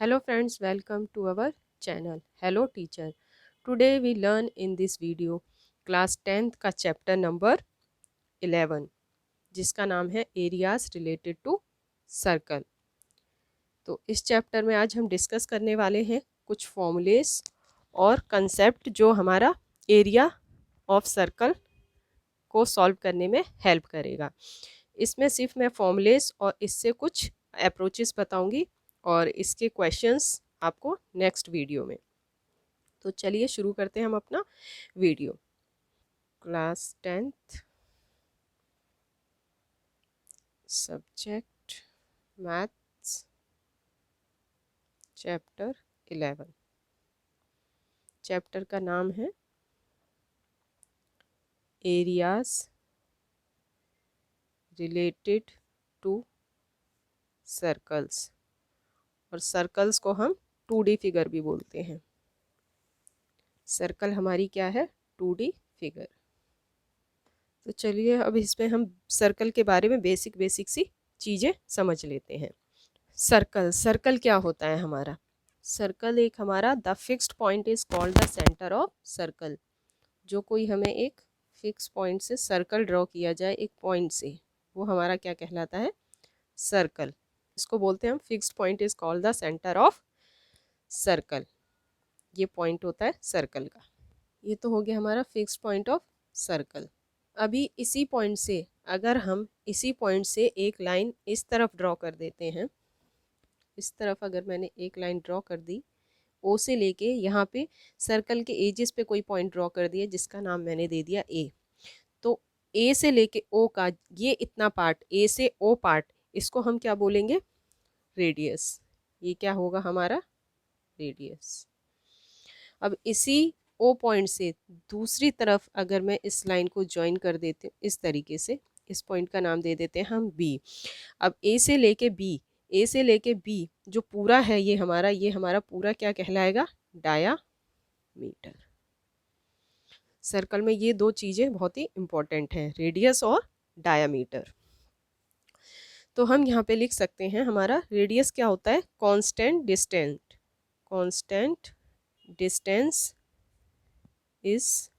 Hello friends, welcome to our channel. Hello teacher. Today we learn in this video class 10th का chapter number 11 जिसका नाम है areas related to circle. तो इस chapter में आज हम डिस्कस करने वाले हैं कुछ फॉर्मूलेस और कंसेप्ट जो हमारा एरिया ऑफ सर्कल को सॉल्व करने में हेल्प करेगा। इसमें सिर्फ मैं फॉर्मूलेस और इससे कुछ अप्रोचेस बताऊंगी और इसके क्वेश्चंस आपको नेक्स्ट वीडियो में। तो चलिए शुरू करते हैं हम अपना video. Class 10th subject maths chapter 11। Chapter का नाम है एरियाज रिलेटेड टू सर्कल्स, और सर्कल्स को हम 2D फिगर भी बोलते हैं। सर्कल हमारी क्या है? 2D figure. तो चलिए अब इसमें हम सर्कल के बारे में बेसिक सी चीज़ें समझ लेते हैं। सर्कल क्या होता है हमारा? सर्कल एक हमारा the fixed point is called the centre of circle. जो कोई हमें एक फिक्स पॉइंट से सर्कल ड्रॉ किया जाए एक पॉइंट से, वो हमारा क्या कहलाता है? सर्कल। इसको बोलते हैं हम fixed point is called the centre of circle. ये पॉइंट होता है सर्कल का। ये तो हो गया हमारा फिक्स्ड पॉइंट ऑफ सर्कल। अभी इसी पॉइंट से अगर हम इसी पॉइंट से एक लाइन इस तरफ ड्रॉ कर देते हैं, इस तरफ अगर मैंने एक लाइन ड्रॉ कर दी ओ से लेके यहाँ पे सर्कल के एजेस पे कोई पॉइंट ड्रॉ कर दिया जिसका नाम मैंने दे दिया ए, तो ए से लेके ओ का ये इतना पार्ट, ए से ओ पार्ट, इसको हम क्या बोलेंगे? रेडियस। ये क्या होगा हमारा? रेडियस। अब इसी ओ पॉइंट से दूसरी तरफ अगर मैं इस लाइन को ज्वाइन कर देती हूँ इस तरीके से, इस पॉइंट का नाम दे देते हैं हम बी। अब ए से लेके बी, ए से लेके बी जो पूरा है ये हमारा पूरा क्या कहलाएगा? डायामीटर। सर्कल में ये दो चीज़ें बहुत ही इंपॉर्टेंट हैं, रेडियस और डायामीटर। तो हम यहाँ पे लिख सकते हैं हमारा रेडियस क्या होता है? Constant distance. Constant distance is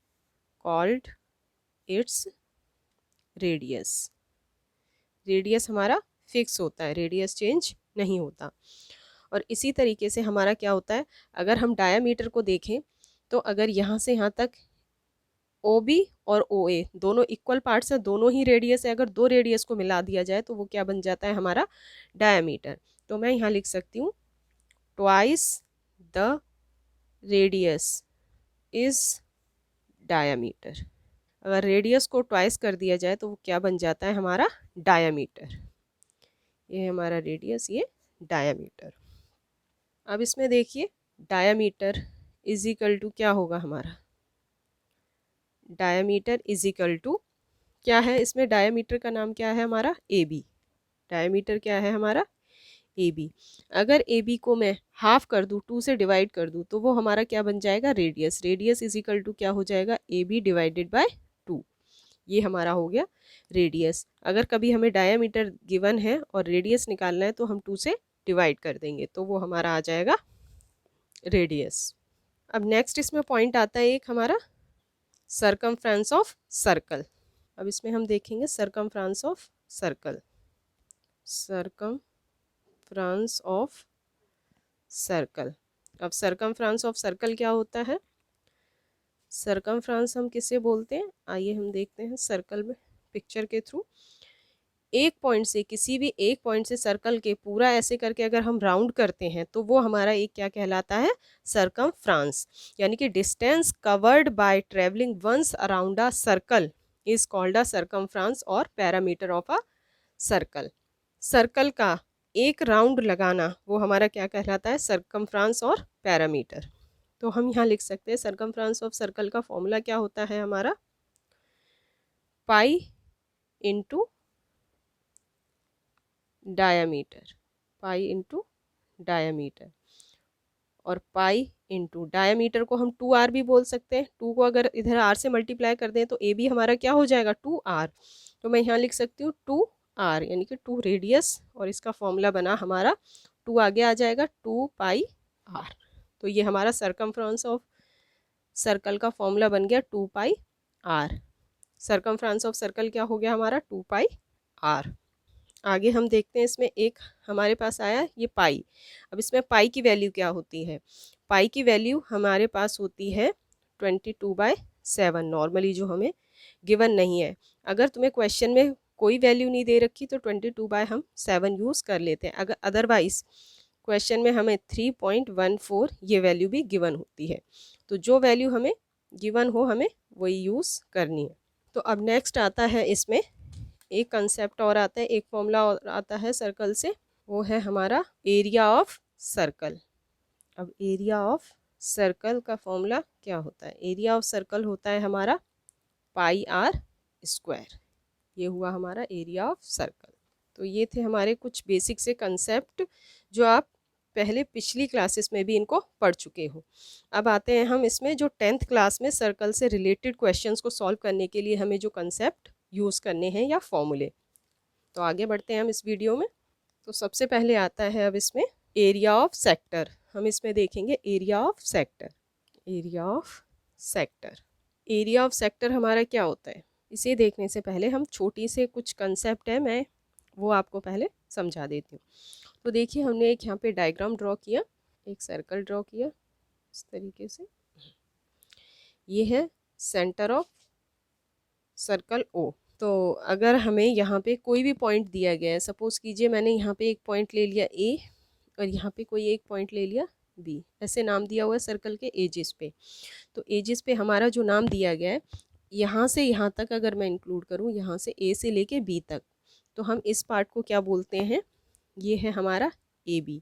called its radius. Radius हमारा फिक्स होता है, रेडियस चेंज नहीं होता। और इसी तरीके से हमारा क्या होता है? अगर हम डायामीटर को देखें तो अगर यहाँ से यहाँ तक ओ बी और ओ ए दोनों इक्वल पार्ट्स हैं, दोनों ही रेडियस है, अगर दो रेडियस को मिला दिया जाए तो वो क्या बन जाता है? हमारा डायामीटर। तो मैं यहाँ लिख सकती हूँ twice the radius is diameter. अगर रेडियस को ट्वाइस कर दिया जाए तो वो क्या बन जाता है? हमारा डायामीटर। ये हमारा रेडियस, ये डायामीटर। अब इसमें देखिए डायामीटर इज इक्वल टू क्या होगा हमारा? डायामीटर इज इक्वल टू क्या है? इसमें डायामीटर का नाम क्या है हमारा? A B. डायामीटर क्या है हमारा? A B. अगर ए बी को मैं हाफ कर दूँ, 2 से डिवाइड कर दूँ, तो वो हमारा क्या बन जाएगा? Radius. Radius is equal to क्या हो जाएगा? A B divided by 2। ये हमारा हो गया रेडियस। अगर कभी हमें डायामीटर गिवन है और रेडियस निकालना है तो हम 2 से डिवाइड कर देंगे, तो वो हमारा आ जाएगा रेडियस। अब नेक्स्ट इसमें पॉइंट आता है एक हमारा सर्कमफ्रेंस ऑफ सर्कल। अब इसमें हम देखेंगे circumference of circle. Circumference of circle. अब सर्कमफ्रेंस ऑफ सर्कल क्या होता है? सर्कमफ्रेंस हम किसे बोलते हैं? आइए हम देखते हैं सर्कल में पिक्चर के थ्रू। एक पॉइंट से, किसी भी एक पॉइंट से सर्कल के पूरा ऐसे करके अगर हम राउंड करते हैं तो वो हमारा एक क्या कहलाता है? सर्कमफ्रेंस। यानी कि distance covered by travelling once around a circle is called a circumference और parameter of a circle. Circle का एक राउंड लगाना वो हमारा क्या कहलाता है? सर्कमफ्रेंस और पैरामीटर। तो हम यहाँ लिख सकते हैं सर्कमफ्रेंस ऑफ सर्कल का फॉर्मूला क्या होता है हमारा? Pi into diameter. Pi into diameter. और पाई इंटू डायामीटर को हम 2r भी बोल सकते हैं। 2 को अगर इधर r से मल्टीप्लाई कर दें तो ए बी हमारा क्या हो जाएगा? 2r। तो मैं यहाँ लिख सकती हूँ 2r यानी कि 2 रेडियस, और इसका फॉर्मूला बना हमारा 2 आगे आ जाएगा 2 पाई आर। तो ये हमारा सरकमफ्रेंस ऑफ सर्कल का फॉर्मूला बन गया 2 pi are. Circumference of circle क्या हो गया हमारा 2 पाई आर। आगे हम देखते हैं इसमें एक हमारे पास आया ये पाई। अब इसमें पाई की वैल्यू क्या होती है? पाई की वैल्यू हमारे पास होती है 22/7 नॉर्मली, जो हमें गिवन नहीं है। अगर तुम्हें क्वेश्चन में कोई वैल्यू नहीं दे रखी तो 22/7 यूज़ कर लेते हैं। अगर अदरवाइज क्वेश्चन में हमें 3.14 ये वैल्यू भी गिवन होती है। तो जो वैल्यू हमें गिवन हो हमें वही यूज़ करनी है। तो अब नेक्स्ट आता है इसमें एक कंसेप्ट और आता है, एक फॉर्मूला और आता है सर्कल से, वो है हमारा एरिया ऑफ सर्कल। अब एरिया ऑफ सर्कल का फॉर्मूला क्या होता है? एरिया ऑफ सर्कल होता है हमारा पाई आर स्क्वायर। ये हुआ हमारा एरिया ऑफ सर्कल। तो ये थे हमारे कुछ बेसिक से कंसेप्ट जो आप पहले पिछली क्लासेस में भी इनको पढ़ चुके हो। अब आते हैं हम इसमें जो 10th क्लास में सर्कल से रिलेटेड क्वेश्चंस को सॉल्व करने के लिए हमें जो कंसेप्ट यूज़ करने हैं या फॉर्मूले। तो आगे बढ़ते हैं हम इस वीडियो में। तो सबसे पहले आता है अब इसमें एरिया ऑफ सेक्टर। हम इसमें देखेंगे area of sector. Area of sector, area of sector हमारा क्या होता है? इसे देखने से पहले हम छोटी से कुछ कंसेप्ट है, मैं वो आपको पहले समझा देती हूँ। तो देखिए हमने एक यहाँ पे डायग्राम ड्रॉ किया, एक सर्कल ड्रॉ किया इस तरीके से। ये है सेंटर ऑफ सर्कल ओ। तो अगर हमें यहाँ पे कोई भी पॉइंट दिया गया है, सपोज कीजिए मैंने यहाँ पे एक पॉइंट ले लिया ए और यहाँ पे कोई एक पॉइंट ले लिया बी, ऐसे नाम दिया हुआ है सर्कल के एजेस पे। तो एजेस पे हमारा जो नाम दिया गया है, यहाँ से यहाँ तक अगर मैं इंक्लूड करूँ, यहाँ से ए से लेके बी तक, तो हम इस पार्ट को क्या बोलते हैं? ये है हमारा ए बी।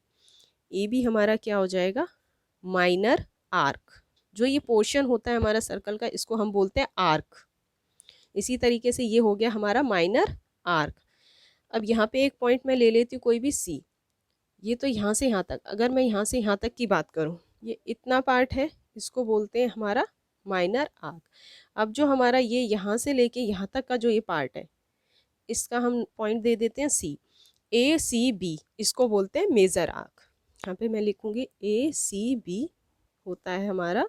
ए बी हमारा क्या हो जाएगा? Minor arc. जो ये पोर्शन होता है हमारा सर्कल का, इसको हम बोलते हैं आर्क। इसी तरीके से ये हो गया हमारा माइनर आर्क। अब यहाँ पे एक पॉइंट मैं ले लेती हूँ कोई भी सी। ये तो यहाँ से यहाँ तक, अगर मैं यहाँ से यहाँ तक की बात करूँ, ये इतना पार्ट है, इसको बोलते हैं हमारा माइनर आर्क। अब जो हमारा ये यहाँ से लेके यहाँ तक का जो ये पार्ट है, इसका हम पॉइंट दे देते हैं सी। ए सी बी, इसको बोलते हैं मेजर आर्क। यहाँ पे मैं लिखूँगी ए सी बी होता है हमारा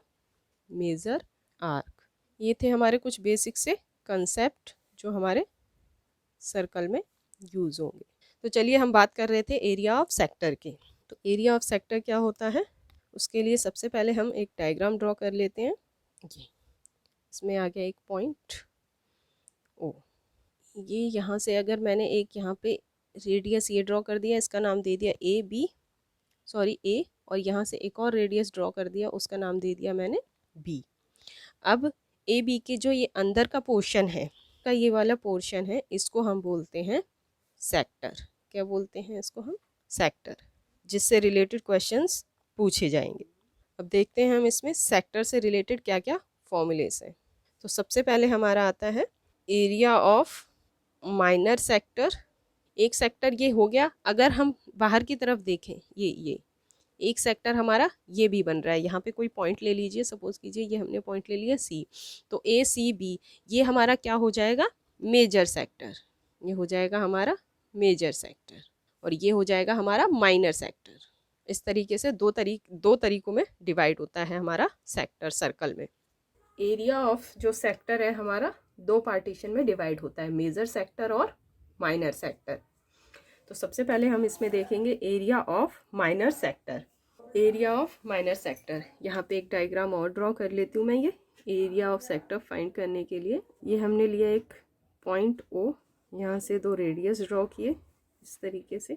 मेजर आर्क। ये थे हमारे कुछ बेसिक से कंसेप्ट जो हमारे सर्कल में यूज़ होंगे। तो चलिए हम बात कर रहे थे एरिया ऑफ सेक्टर की। तो एरिया ऑफ सेक्टर क्या होता है, उसके लिए सबसे पहले हम एक डायग्राम ड्रॉ कर लेते हैं। ये इसमें आ गया एक पॉइंट ओ। ये यहाँ से अगर मैंने एक यहाँ पे रेडियस ये ड्रॉ कर दिया, इसका नाम दे दिया ए बी, सॉरी ए, और यहाँ से एक और रेडियस ड्रॉ कर दिया, उसका नाम दे दिया मैंने बी। अब ए बी के जो ये अंदर का पोर्शन है, का ये वाला पोर्शन है, इसको हम बोलते हैं सेक्टर। क्या बोलते हैं इसको हम? सेक्टर, जिससे रिलेटेड क्वेश्चंस पूछे जाएंगे। अब देखते हैं हम इसमें सेक्टर से रिलेटेड क्या क्या फॉर्मूलेस हैं। तो सबसे पहले हमारा आता है एरिया ऑफ माइनर सेक्टर। एक सेक्टर ये हो गया, अगर हम बाहर की तरफ देखें, ये एक सेक्टर हमारा ये भी बन रहा है। यहाँ पे कोई पॉइंट ले लीजिए, सपोज कीजिए ये हमने पॉइंट ले लिया सी, तो ए सी बी ये हमारा क्या हो जाएगा? Major sector. ये हो जाएगा हमारा मेजर सेक्टर, और ये हो जाएगा हमारा माइनर सेक्टर। इस तरीके से दो तरीकों में डिवाइड होता है हमारा सेक्टर सर्कल में। एरिया ऑफ जो सेक्टर है हमारा दो पार्टीशन में डिवाइड होता है, मेजर सेक्टर और माइनर सेक्टर। तो सबसे पहले हम इसमें देखेंगे area of minor sector. Area of minor sector, यहाँ पे एक डायग्राम और ड्रॉ कर लेती हूँ मैं। ये एरिया ऑफ सेक्टर फाइंड करने के लिए ये हमने लिया एक पॉइंट ओ, यहाँ से दो रेडियस ड्रॉ किए इस तरीके से,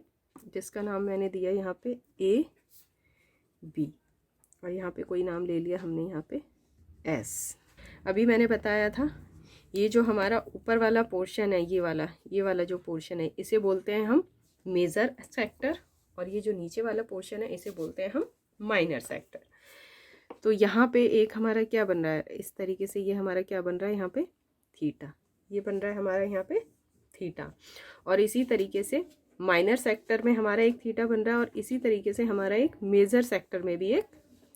जिसका नाम मैंने दिया यहाँ पे ए बी, और यहाँ पे कोई नाम ले लिया हमने यहाँ पे एस। अभी मैंने बताया था ये जो हमारा ऊपर वाला पोर्शन है, ये वाला जो पोर्शन है, इसे बोलते हैं हम मेजर सेक्टर, और ये जो नीचे वाला पोर्शन है इसे बोलते हैं हम माइनर सेक्टर। तो यहाँ पे एक हमारा क्या बन रहा है, इस तरीके से ये हमारा क्या बन रहा है यहाँ पे थीटा, ये बन रहा है हमारा यहाँ पे थीटा, और इसी तरीके से माइनर सेक्टर में हमारा एक थीटा बन रहा है, और इसी तरीके से हमारा एक मेजर सेक्टर में भी एक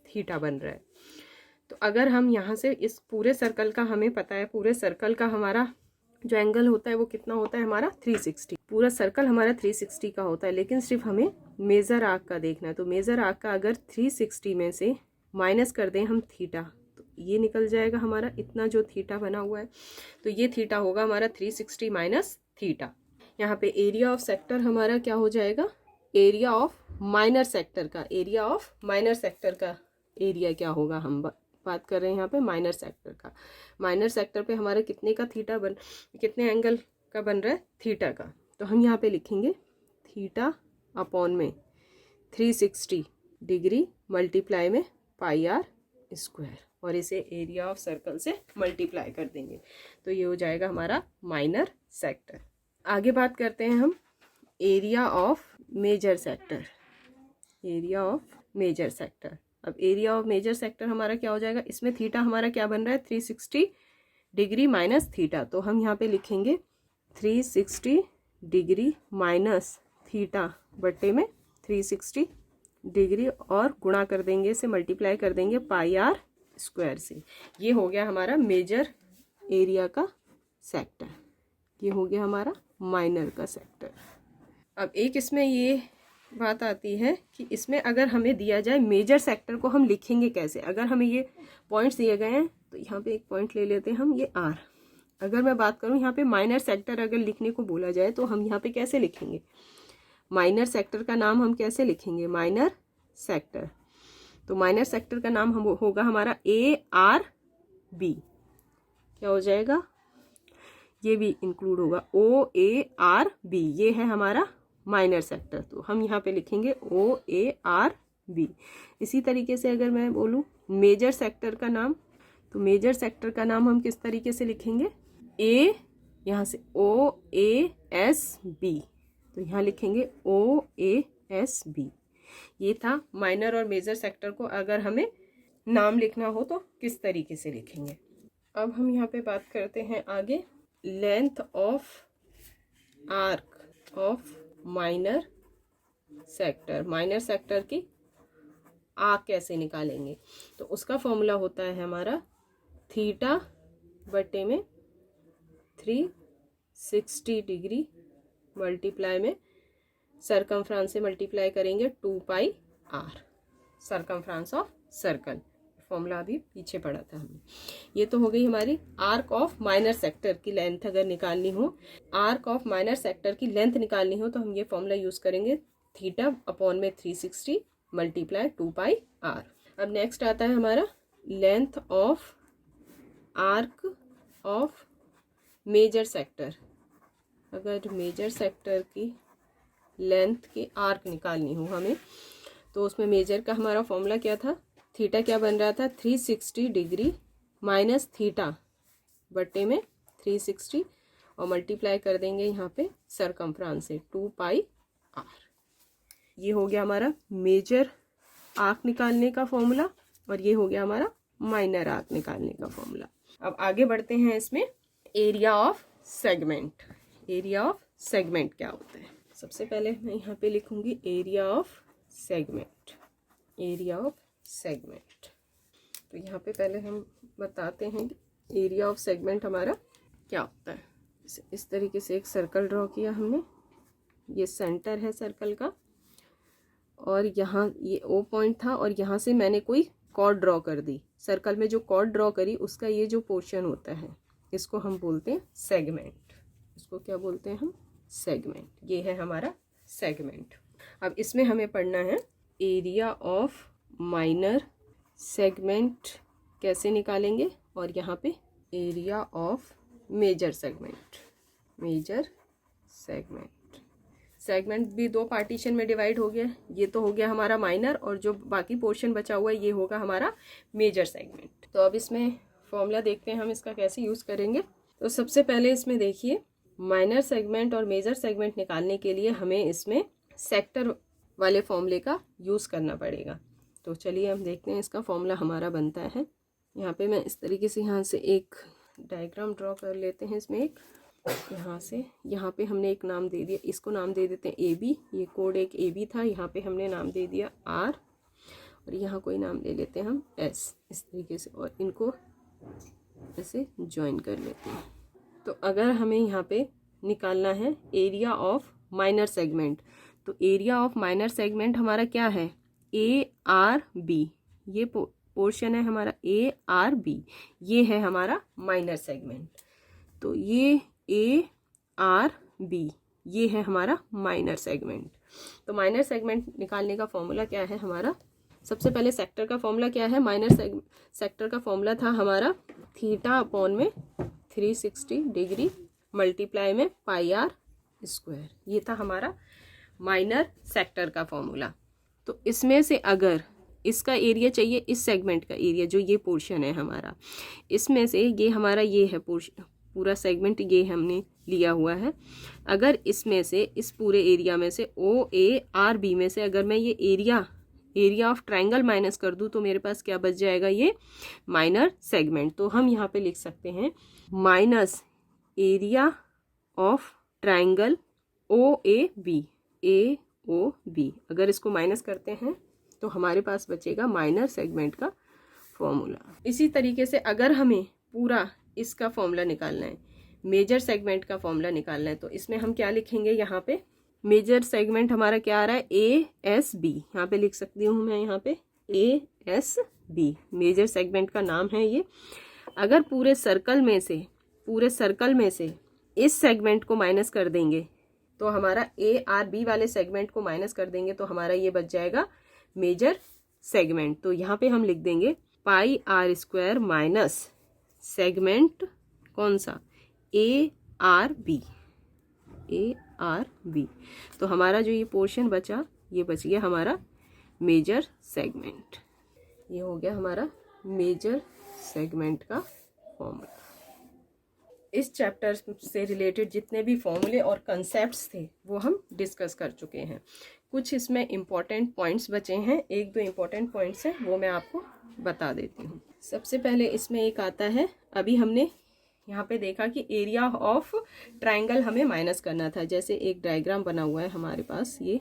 थीटा बन रहा है। तो अगर हम यहाँ से इस पूरे सर्कल का, हमें पता है पूरे सर्कल का हमारा जो एंगल होता है वो कितना होता है हमारा 360। पूरा सर्कल हमारा 360 का होता है, लेकिन सिर्फ हमें मेज़र आर्क का देखना है, तो मेज़र आर्क का अगर 360 में से माइनस कर दें हम थीटा, तो ये निकल जाएगा हमारा इतना जो थीटा बना हुआ है, तो ये थीटा होगा हमारा 360 माइनस थीटा। यहाँ पे एरिया ऑफ सेक्टर हमारा क्या हो जाएगा, एरिया ऑफ माइनर सेक्टर का, एरिया ऑफ माइनर सेक्टर का एरिया क्या होगा, हम बात कर रहे हैं यहाँ पे माइनर सेक्टर का। माइनर सेक्टर पे हमारा कितने का थीटा कितने एंगल का बन रहा है, थीटा का, तो हम यहाँ पे लिखेंगे थीटा अपॉन में 360 डिग्री मल्टीप्लाई में पाई आर स्क्वायर, और इसे एरिया ऑफ सर्कल से मल्टीप्लाई कर देंगे, तो ये हो जाएगा हमारा माइनर सेक्टर। आगे बात करते हैं हम area of major sector, area of major sector. अब एरिया ऑफ मेजर सेक्टर हमारा क्या हो जाएगा, इसमें थीटा हमारा क्या बन रहा है 360 डिग्री माइनस थीटा, तो हम यहाँ पे लिखेंगे 360 डिग्री माइनस थीटा बट्टे में 360 डिग्री और गुणा कर देंगे, इसे मल्टीप्लाई कर देंगे पाई आर स्क्वायर से। ये हो गया हमारा मेजर एरिया का सेक्टर, ये हो गया हमारा माइनर का सेक्टर। अब एक इसमें ये बात आती है कि इसमें अगर हमें दिया जाए मेजर सेक्टर को हम लिखेंगे कैसे। अगर हमें ये पॉइंट्स दिए गए हैं तो यहाँ पे एक पॉइंट ले लेते हैं हम, ये आर। अगर मैं बात करूँ यहाँ पे माइनर सेक्टर अगर लिखने को बोला जाए तो हम यहाँ पे कैसे लिखेंगे, माइनर सेक्टर का नाम हम कैसे लिखेंगे, माइनर सेक्टर। तो माइनर सेक्टर का नाम हम होगा हमारा ए आर बी, क्या हो जाएगा, ये भी इंक्लूड होगा, ओ ए आर बी, ये है हमारा माइनर सेक्टर, तो हम यहाँ पे लिखेंगे ओ ए आर बी। इसी तरीके से अगर मैं बोलूँ मेजर सेक्टर का नाम, तो मेजर सेक्टर का नाम हम किस तरीके से लिखेंगे, ए यहाँ से ओ ए एस बी, तो यहाँ लिखेंगे ओ ए एस बी। ये था माइनर और मेजर सेक्टर को अगर हमें नाम लिखना हो तो किस तरीके से लिखेंगे। अब हम यहाँ पे बात करते हैं आगे length of arc of minor sector. Minor sector की आर्क कैसे निकालेंगे, तो उसका फॉर्मूला होता है हमारा थीटा बटे में 360 डिग्री मल्टीप्लाई में सरकमफ्रांस से मल्टीप्लाई करेंगे 2 pi are, सरकमफ्रांस of circle. Formula अभी पीछे पढ़ा था हमने। ये तो हो गई हमारी आर्क ऑफ माइनर सेक्टर की लेंथ अगर निकालनी हो, आर्क ऑफ माइनर सेक्टर की लेंथ निकालनी हो तो हम ये फॉर्मूला यूज़ करेंगे थीटा अपॉन में 360 मल्टीप्लाई 2 पाई आर। अब नेक्स्ट आता है हमारा length of arc of major sector. अगर मेजर सेक्टर की लेंथ की आर्क निकालनी हो हमें, तो उसमें मेजर का हमारा फॉर्मूला क्या था, थीटा क्या बन रहा था 360 डिग्री माइनस थीटा बट्टे में 360 और मल्टीप्लाई कर देंगे यहाँ पे सरकमफ्रांस से 2 पाई आर। ये हो गया हमारा मेजर आर्क निकालने का फॉर्मूला और ये हो गया हमारा माइनर आर्क निकालने का फॉर्मूला। अब आगे बढ़ते हैं इसमें area of segment. Area of segment क्या होता है, सबसे पहले मैं यहाँ पे लिखूंगी area of segment, area of segment. तो यहाँ पे पहले हम बताते हैं कि एरिया ऑफ सेगमेंट हमारा क्या होता है। इस तरीके से एक सर्कल ड्रॉ किया हमने, ये सेंटर है सर्कल का और यहाँ ये ओ पॉइंट था और यहाँ से मैंने कोई कॉर्ड ड्रॉ कर दी। सर्कल में जो कॉर्ड ड्रॉ करी उसका ये जो पोर्शन होता है इसको हम बोलते हैं सेगमेंट। इसको क्या बोलते हैं हम, सेगमेंट। ये है हमारा सेगमेंट। अब इसमें हमें पढ़ना है एरिया ऑफ माइनर सेगमेंट कैसे निकालेंगे और यहाँ पे area of major segment. Major segment, segment भी दो पार्टीशन में डिवाइड हो गया। ये तो हो गया हमारा माइनर और जो बाकी पोर्शन बचा हुआ है ये होगा हमारा मेजर सेगमेंट। तो अब इसमें फॉर्मूला देखते हैं हम इसका कैसे यूज़ करेंगे। तो सबसे पहले इसमें देखिए माइनर सेगमेंट और मेजर सेगमेंट निकालने के लिए हमें इसमें सेक्टर वाले फॉर्मूले का यूज़ करना पड़ेगा। तो चलिए हम देखते हैं इसका फॉर्मूला हमारा बनता है। यहाँ पे मैं इस तरीके से यहाँ से एक डायग्राम ड्रॉ कर लेते हैं। इसमें एक यहाँ से यहाँ पे हमने एक नाम दे दिया, इसको नाम दे देते हैं ए बी। ये कोड एक ए बी था, यहाँ पे हमने नाम दे दिया आर और यहाँ कोई नाम ले लेते हैं हम एस, इस तरीके से, और इनको ऐसे ज्वाइन कर लेते हैं। तो अगर हमें यहाँ पे निकालना है एरिया ऑफ माइनर सेगमेंट तो एरिया ऑफ माइनर सेगमेंट हमारा क्या है, ए आर बी, ये पोर्शन है हमारा ए आर बी, ये है हमारा माइनर सेगमेंट। तो ये ए आर बी, ये है हमारा माइनर सेगमेंट। तो माइनर सेगमेंट निकालने का फॉर्मूला क्या है हमारा, सबसे पहले सेक्टर का फॉर्मूला क्या है, माइनर सेक्टर का फॉर्मूला था हमारा थीटा अपॉन में 360 डिग्री मल्टीप्लाई में पाई आर स्क्वायर, ये था हमारा माइनर सेक्टर का फॉर्मूला। तो इसमें से अगर इसका एरिया चाहिए, इस सेगमेंट का एरिया जो ये पोर्शन है हमारा, इसमें से ये हमारा ये है पोर्शन, पूरा सेगमेंट ये हमने लिया हुआ है। अगर इसमें से इस पूरे एरिया में से ओ ए आर बी में से अगर मैं ये एरिया ऑफ ट्रायंगल माइनस कर दूं तो मेरे पास क्या बच जाएगा, ये माइनर सेगमेंट। तो हम यहाँ पे लिख सकते हैं minus area of triangle O A B, अगर इसको माइनस करते हैं तो हमारे पास बचेगा माइनर सेगमेंट का फॉर्मूला। इसी तरीके से अगर हमें पूरा इसका फॉर्मूला निकालना है, मेजर सेगमेंट का फॉर्मूला निकालना है, तो इसमें हम क्या लिखेंगे, यहाँ पे मेजर सेगमेंट हमारा क्या आ रहा है, ए एस बी, यहाँ पे लिख सकती हूँ मैं, यहाँ पे A S B major segment का नाम है ये। अगर पूरे सर्कल में से इस सेगमेंट को माइनस कर देंगे तो हमारा ए आर बी वाले सेगमेंट को माइनस कर देंगे तो हमारा ये बच जाएगा मेजर सेगमेंट। तो यहाँ पे हम लिख देंगे पाई आर स्क्वायर माइनस सेगमेंट कौन सा, ए आर बी। तो हमारा जो ये पोर्शन बचा, ये बच गया हमारा मेजर सेगमेंट। ये हो गया हमारा मेजर सेगमेंट का फॉर्मूला। इस चैप्टर से रिलेटेड जितने भी फॉर्मूले और कंसेप्ट्स थे वो हम डिस्कस कर चुके हैं। कुछ इसमें इम्पॉर्टेंट पॉइंट्स बचे हैं, एक दो इम्पॉर्टेंट पॉइंट्स हैं वो मैं आपको बता देती हूँ। सबसे पहले इसमें एक आता है, अभी हमने यहाँ पे देखा कि एरिया ऑफ ट्रायंगल हमें माइनस करना था। जैसे एक डायग्राम बना हुआ है हमारे पास, ये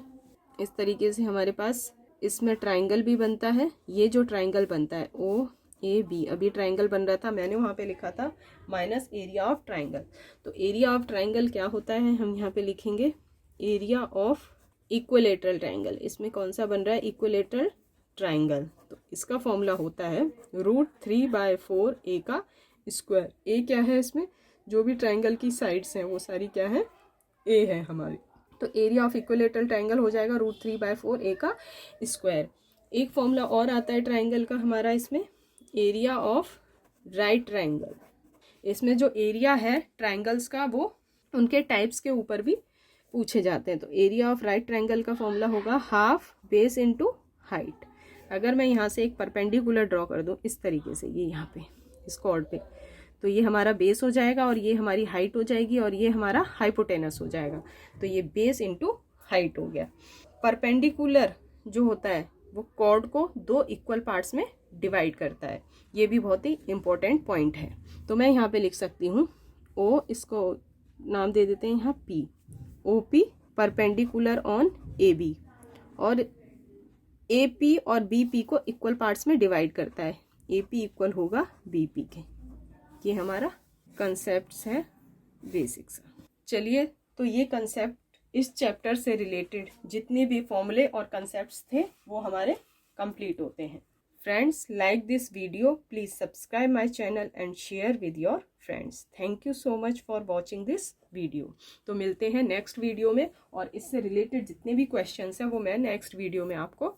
इस तरीके से हमारे पास इसमें ट्रायंगल भी बनता है। ये जो ट्रायंगल बनता है ओ ए बी, अभी ट्रायंगल बन रहा था, मैंने वहाँ पे लिखा था माइनस एरिया ऑफ ट्रायंगल। तो एरिया ऑफ ट्रायंगल क्या होता है, हम यहाँ पे लिखेंगे एरिया ऑफ इक्विलेटरल ट्रायंगल। इसमें कौन सा बन रहा है, इक्विलेटरल ट्रायंगल। तो इसका फॉर्मूला होता है √3/4 ए का स्क्वायर। ए क्या है, इसमें जो भी ट्रायंगल की साइड्स हैं वो सारी क्या है, ए है हमारी। तो एरिया ऑफ इक्विलेटरल ट्रायंगल हो जाएगा √3/4 ए का स्क्वायर। एक फॉर्मूला और आता है ट्रायंगल का हमारा, इसमें एरिया ऑफ राइट ट्रायंगल। इसमें जो एरिया है ट्रायंगल्स का वो उनके टाइप्स के ऊपर भी पूछे जाते हैं। तो एरिया ऑफ राइट ट्रायंगल का फॉर्मूला होगा हाफ बेस इनटू हाइट। अगर मैं यहाँ से एक परपेंडिकुलर ड्रॉ कर दूँ इस तरीके से, ये यहाँ पे इस कॉर्ड पे, तो ये हमारा बेस हो जाएगा और ये हमारी हाइट हो जाएगी और ये हमारा हाइपोटेनस हो जाएगा। तो ये बेस इनटू हाइट हो गया। परपेंडिकुलर जो होता है वो कॉर्ड को दो इक्वल पार्ट्स में डिवाइड करता है। ये भी बहुत ही इम्पोर्टेंट पॉइंट है। तो मैं यहाँ पे लिख सकती हूँ ओ, इसको नाम दे देते हैं यहाँ P, O P perpendicular on A B, और ए पी और बी पी को इक्वल पार्ट्स में डिवाइड करता है। ए पी इक्वल होगा बी पी के। ये हमारा कंसेप्ट्स है बेसिक्स। चलिए, तो ये कंसेप्ट इस चैप्टर से रिलेटेड जितने भी फॉर्मूले और कंसेप्ट्स थे वो हमारे कंप्लीट होते हैं। Friends, like this video, please subscribe my channel and share with your friends. Thank you so much for watching this video. तो मिलते हैं नेक्स्ट वीडियो में, और इससे रिलेटेड जितने भी क्वेश्चंस हैं वो मैं नेक्स्ट वीडियो में आपको